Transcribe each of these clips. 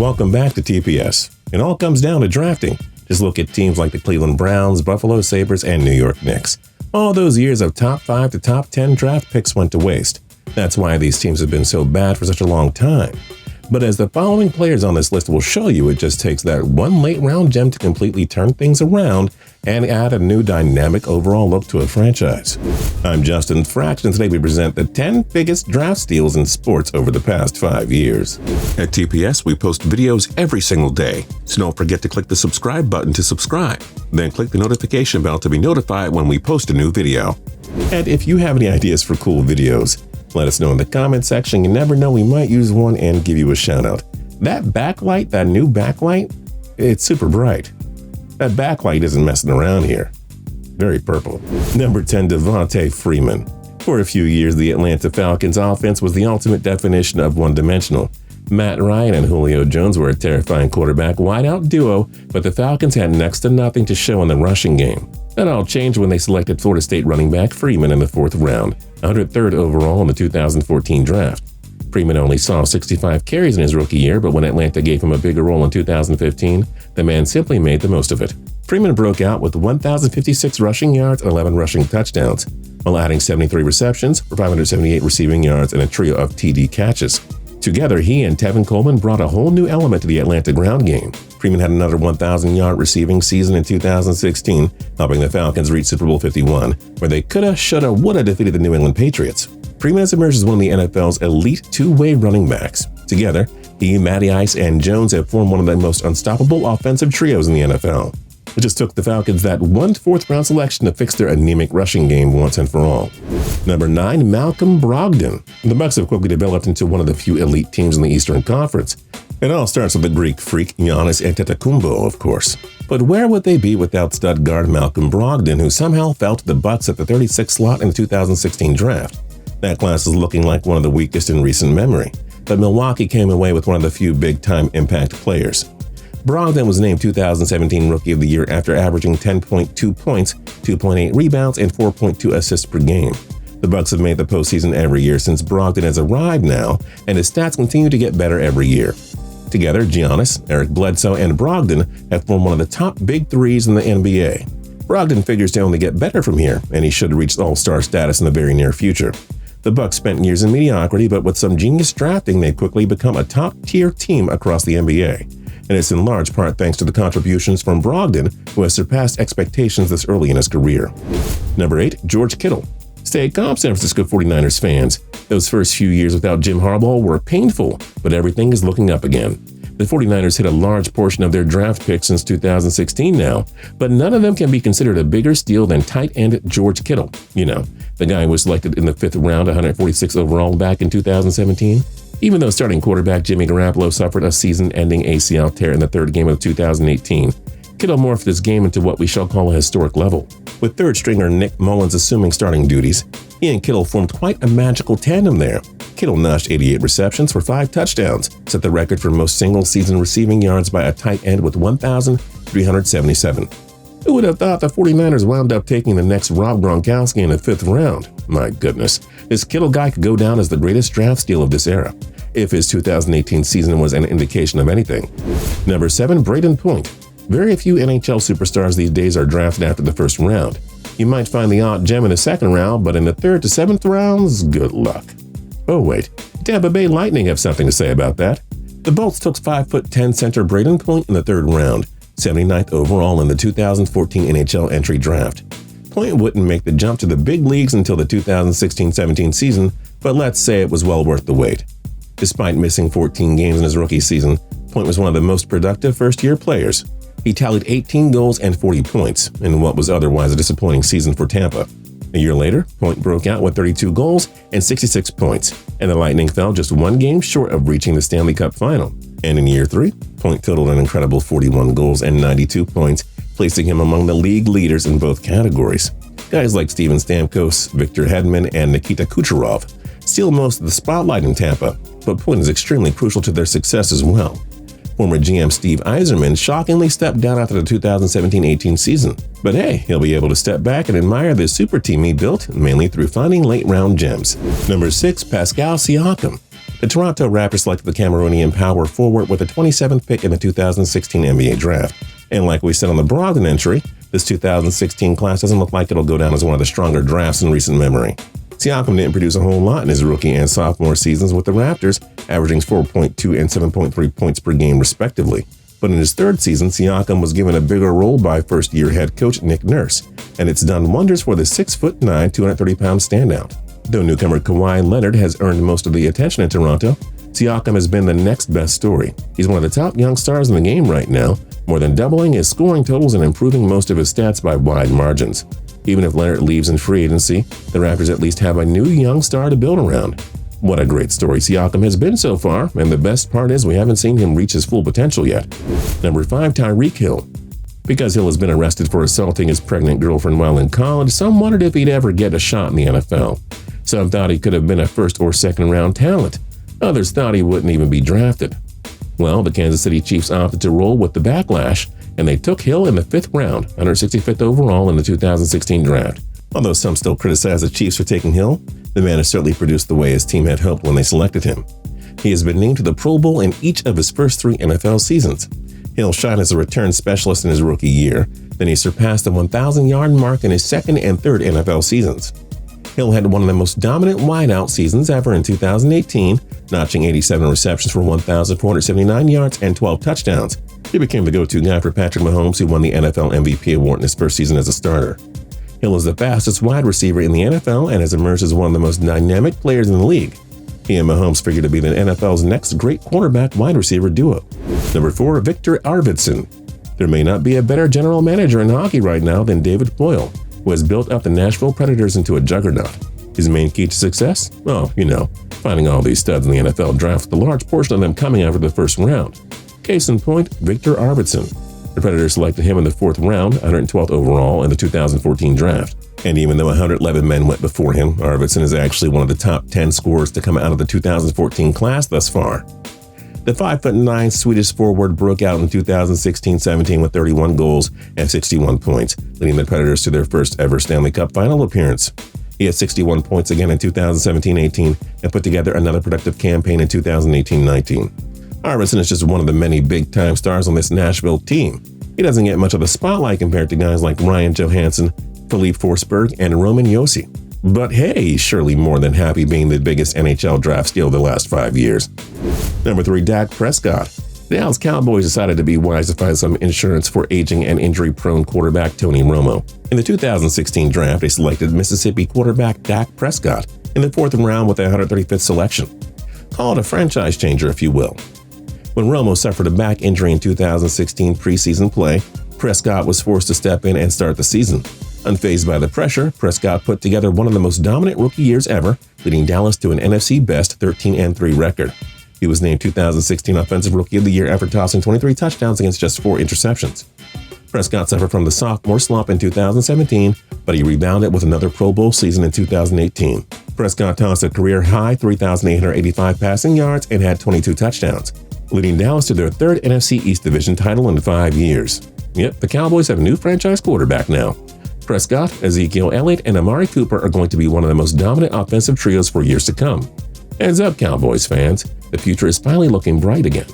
Welcome back to TPS. It all comes down to drafting. Just look at teams like the Cleveland Browns, Buffalo Sabres, and New York Knicks. All those years of top 5 to top 10 draft picks went to waste. That's why these teams have been so bad for such a long time. But as the following players on this list will show you, it just takes that one late-round gem to completely turn things around and add a new dynamic overall look to a franchise. I'm Justin Fraction, and today we present the 10 biggest draft steals in sports over the past 5 years. At TPS, we post videos every single day, so don't forget to click the subscribe button to subscribe. Then click the notification bell to be notified when we post a new video. And if you have any ideas for cool videos, let us know in the comment section. You never know, we might use one and give you a shout out. That backlight, that new backlight, it's super bright. That backlight isn't messing around here. Very purple. Number 10, Devonta Freeman. For a few years, the Atlanta Falcons offense was the ultimate definition of one-dimensional. Matt Ryan and Julio Jones were a terrifying quarterback wideout duo, but the Falcons had next to nothing to show in the rushing game. That all changed when they selected Florida State running back Freeman in the 4th round, 103rd overall in the 2014 draft. Freeman only saw 65 carries in his rookie year, but when Atlanta gave him a bigger role in 2015, the man simply made the most of it. Freeman broke out with 1,056 rushing yards and 11 rushing touchdowns, while adding 73 receptions for 578 receiving yards and a trio of TD catches. Together, he and Tevin Coleman brought a whole new element to the Atlanta ground game. Freeman had another 1,000-yard receiving season in 2016, helping the Falcons reach Super Bowl 51, where they coulda, shoulda, woulda defeated the New England Patriots. Freeman has emerged as one of the NFL's elite two-way running backs. Together, he, Matty Ice, and Jones have formed one of the most unstoppable offensive trios in the NFL. It just took the Falcons that 1 4th-round selection to fix their anemic rushing game once and for all. Number 9, Malcolm Brogdon. The Bucks have quickly developed into one of the few elite teams in the Eastern Conference. It all starts with the Greek freak Giannis Antetokounmpo, of course. But where would they be without stud guard Malcolm Brogdon, who somehow fell to the Bucks at the 36th slot in the 2016 draft? That class is looking like one of the weakest in recent memory, but Milwaukee came away with one of the few big-time impact players. Brogdon was named 2017 Rookie of the Year after averaging 10.2 points, 2.8 rebounds, and 4.2 assists per game. The Bucks have made the postseason every year since Brogdon has arrived now, and his stats continue to get better every year. Together, Giannis, Eric Bledsoe, and Brogdon have formed one of the top big threes in the NBA. Brogdon figures to only get better from here, and he should reach all-star status in the very near future. The Bucks spent years in mediocrity, but with some genius drafting, they've quickly become a top-tier team across the NBA. And it's in large part thanks to the contributions from Brogdon, who has surpassed expectations this early in his career. Number 8, George Kittle. Stay calm, San Francisco 49ers fans. Those first few years without Jim Harbaugh were painful, but everything is looking up again. The 49ers hit a large portion of their draft picks since 2016 now, but none of them can be considered a bigger steal than tight end George Kittle. You know, the guy who was selected in the 5th round, 146 overall back in 2017. Even though starting quarterback Jimmy Garoppolo suffered a season-ending ACL tear in the 3rd game of 2018, Kittle morphed his game into what we shall call a historic level. With 3rd stringer Nick Mullins assuming starting duties, he and Kittle formed quite a magical tandem there. Kittle notched 88 receptions for 5 touchdowns, set the record for most single-season receiving yards by a tight end with 1,377. Who would have thought the 49ers wound up taking the next Rob Gronkowski in the 5th round? My goodness, this Kittle guy could go down as the greatest draft steal of this era, if his 2018 season was an indication of anything. Number 7, Brayden Point. Very few NHL superstars these days are drafted after the 1st round. You might find the odd gem in the 2nd round, but in the 3rd to 7th rounds, good luck. Oh wait, Tampa Bay Lightning have something to say about that. The Bolts took 5'10" center Brayden Point in the 3rd round, 79th overall in the 2014 NHL entry draft. Point wouldn't make the jump to the big leagues until the 2016-17 season, but let's say it was well worth the wait. Despite missing 14 games in his rookie season, Point was one of the most productive first-year players. He tallied 18 goals and 40 points in what was otherwise a disappointing season for Tampa. A year later, Point broke out with 32 goals and 66 points, and the Lightning fell just 1 game short of reaching the Stanley Cup final. And in year 3, Point totaled an incredible 41 goals and 92 points, placing him among the league leaders in both categories. Guys like Steven Stamkos, Victor Hedman, and Nikita Kucherov steal most of the spotlight in Tampa, but Point is extremely crucial to their success as well. Former GM Steve Yzerman shockingly stepped down after the 2017-18 season, but hey, he'll be able to step back and admire the super team he built, mainly through finding late-round gems. Number 6, Pascal Siakam. The Toronto Raptors selected the Cameroonian power forward with the 27th pick in the 2016 NBA draft. And like we said on the BROGDON entry, this 2016 class doesn't look like it'll go down as one of the stronger drafts in recent memory. SIAKAM didn't produce a whole lot in his rookie and sophomore seasons with the Raptors, averaging 4.2 and 7.3 points per game respectively. But in his third season, SIAKAM was given a bigger role by first-year head coach Nick Nurse, and it's done wonders for the 6'9", 230-pound standout. Though newcomer Kawhi Leonard has earned most of the attention in Toronto, SIAKAM has been the next best story. He's one of the top young stars in the game right now, more than doubling his scoring totals and improving most of his stats by wide margins. Even if Leonard leaves in free agency, the Raptors at least have a new young star to build around. What a great story SIAKAM has been so far, and the best part is we haven't seen him reach his full potential yet. Number 5, TYREEK Hill. Because Hill has been arrested for assaulting his pregnant girlfriend while in college, some wondered if he'd ever get a shot in the NFL. Some thought he could have been a first or second round talent. Others thought he wouldn't even be drafted. Well, the Kansas City Chiefs opted to roll with the backlash, and they took Hill in the 5th round, 165th overall in the 2016 draft. Although some still criticize the Chiefs for taking Hill, the man has certainly produced the way his team had hoped when they selected him. He has been named to the Pro Bowl in each of his first 3 NFL seasons. Hill shined as a return specialist in his rookie year, then he surpassed the 1,000-yard mark in his 2nd and 3rd NFL seasons. Hill had one of the most dominant wideout seasons ever in 2018, notching 87 receptions for 1,479 yards and 12 touchdowns. He became the go-to guy for Patrick Mahomes, who won the NFL MVP award in his first season as a starter. Hill is the fastest wide receiver in the NFL and has emerged as one of the most dynamic players in the league. He and Mahomes figure to be the NFL's next great quarterback-wide receiver duo. Number 4, VIKTOR ARVIDSSON. There may not be a better general manager in hockey right now than David Poile, who has built up the Nashville Predators into a juggernaut. His main key to success? Well, finding all these studs in the NFL draft, with a large portion of them coming after the first round. Case in point, VIKTOR ARVIDSSON. The Predators selected him in the 4th round, 112th overall in the 2014 draft. And even though 111 men went before him, ARVIDSSON is actually one of the top 10 scorers to come out of the 2014 class thus far. The 5'9" Swedish forward broke out in 2016-17 with 31 goals and 61 points, leading the Predators to their first ever Stanley Cup final appearance. He had 61 points again in 2017-18 and put together another productive campaign in 2018-19. ARVIDSSON is just one of the many big-time stars on this Nashville team. He doesn't get much of the spotlight compared to guys like Ryan Johansson, Philippe Forsberg, and Roman Josi. But hey, he's surely more than happy being the biggest NHL draft steal of the last 5 years. Number 3, Dak Prescott. The Dallas Cowboys decided to be wise to find some insurance for aging and injury-prone quarterback Tony Romo. In the 2016 draft, they selected Mississippi quarterback Dak Prescott in the 4th round with the 135th selection. Call it a franchise changer, if you will. When Romo suffered a back injury in 2016 preseason play, Prescott was forced to step in and start the season. Unfazed by the pressure, Prescott put together one of the most dominant rookie years ever, leading Dallas to an NFC best 13-3 record. He was named 2016 Offensive Rookie of the Year after tossing 23 touchdowns against just 4 interceptions. Prescott suffered from the sophomore slump in 2017, but he rebounded with another Pro Bowl season in 2018. Prescott tossed a career-high 3,885 passing yards and had 22 touchdowns, leading Dallas to their 3rd NFC East Division title in 5 years. Yep, the Cowboys have a new franchise quarterback now. Prescott, Ezekiel Elliott, and Amari Cooper are going to be one of the most dominant offensive trios for years to come. Heads up, Cowboys fans. The future is finally looking bright again.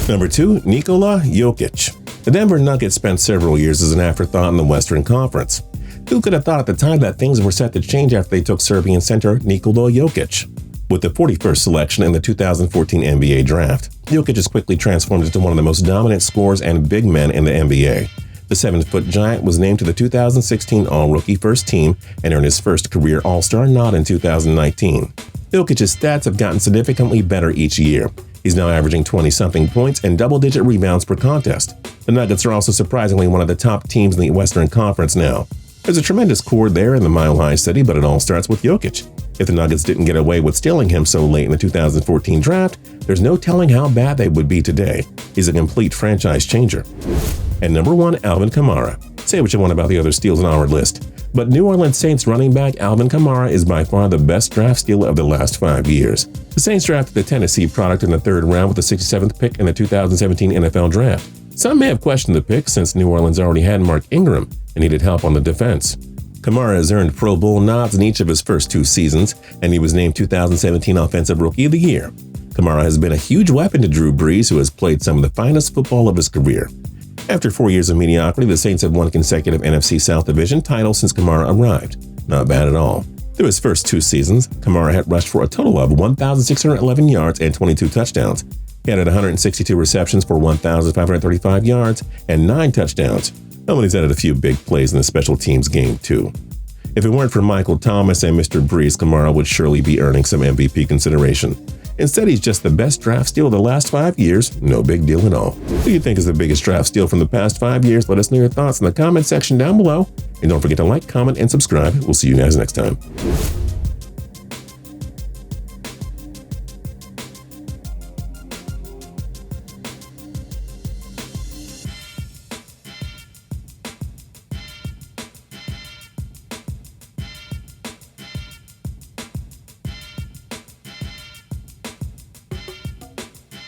Number 2, NIKOLA JOKIC. The Denver Nuggets spent several years as an afterthought in the Western Conference. Who could have thought at the time that things were set to change after they took Serbian center Nikola Jokic? With the 41st selection in the 2014 NBA draft, Jokic has quickly transformed into one of the most dominant scorers and big men in the NBA. The 7-foot giant was named to the 2016 All-Rookie First Team and earned his first career All-Star nod in 2019. Jokic's stats have gotten significantly better each year. He's now averaging 20-something points and double-digit rebounds per contest. The Nuggets are also surprisingly one of the top teams in the Western Conference now. There's a tremendous core there in the Mile High City, but it all starts with Jokic. If the Nuggets didn't get away with stealing him so late in the 2014 draft, there's no telling how bad they would be today. He's a complete franchise changer. And number 1, ALVIN KAMARA. Say what you want about the other steals on our list, but New Orleans Saints running back ALVIN KAMARA is by far the best draft steal of the last 5 years. The Saints drafted the Tennessee product in the 3rd round with the 67th pick in the 2017 NFL Draft. Some may have questioned the pick since New Orleans already had Mark Ingram and needed help on the defense. KAMARA has earned Pro Bowl nods in each of his first 2 seasons, and he was named 2017 Offensive Rookie of the Year. KAMARA has been a huge weapon to Drew Brees, who has played some of the finest football of his career. After 4 years of mediocrity, the Saints have won consecutive NFC South Division titles since KAMARA arrived. Not bad at all. Through his first 2 seasons, KAMARA had rushed for a total of 1,611 yards and 22 touchdowns. He had 162 receptions for 1,535 yards and 9 touchdowns. He's added a few big plays in the special teams game, too. If it weren't for Michael Thomas and Mr. Brees, KAMARA would surely be earning some MVP consideration. Instead, he's just the best draft steal of the last 5 years. No big deal at all. Who do you think is the biggest draft steal from the past 5 years? Let us know your thoughts in the comment section down below. And don't forget to like, comment, and subscribe. We'll see you guys next time.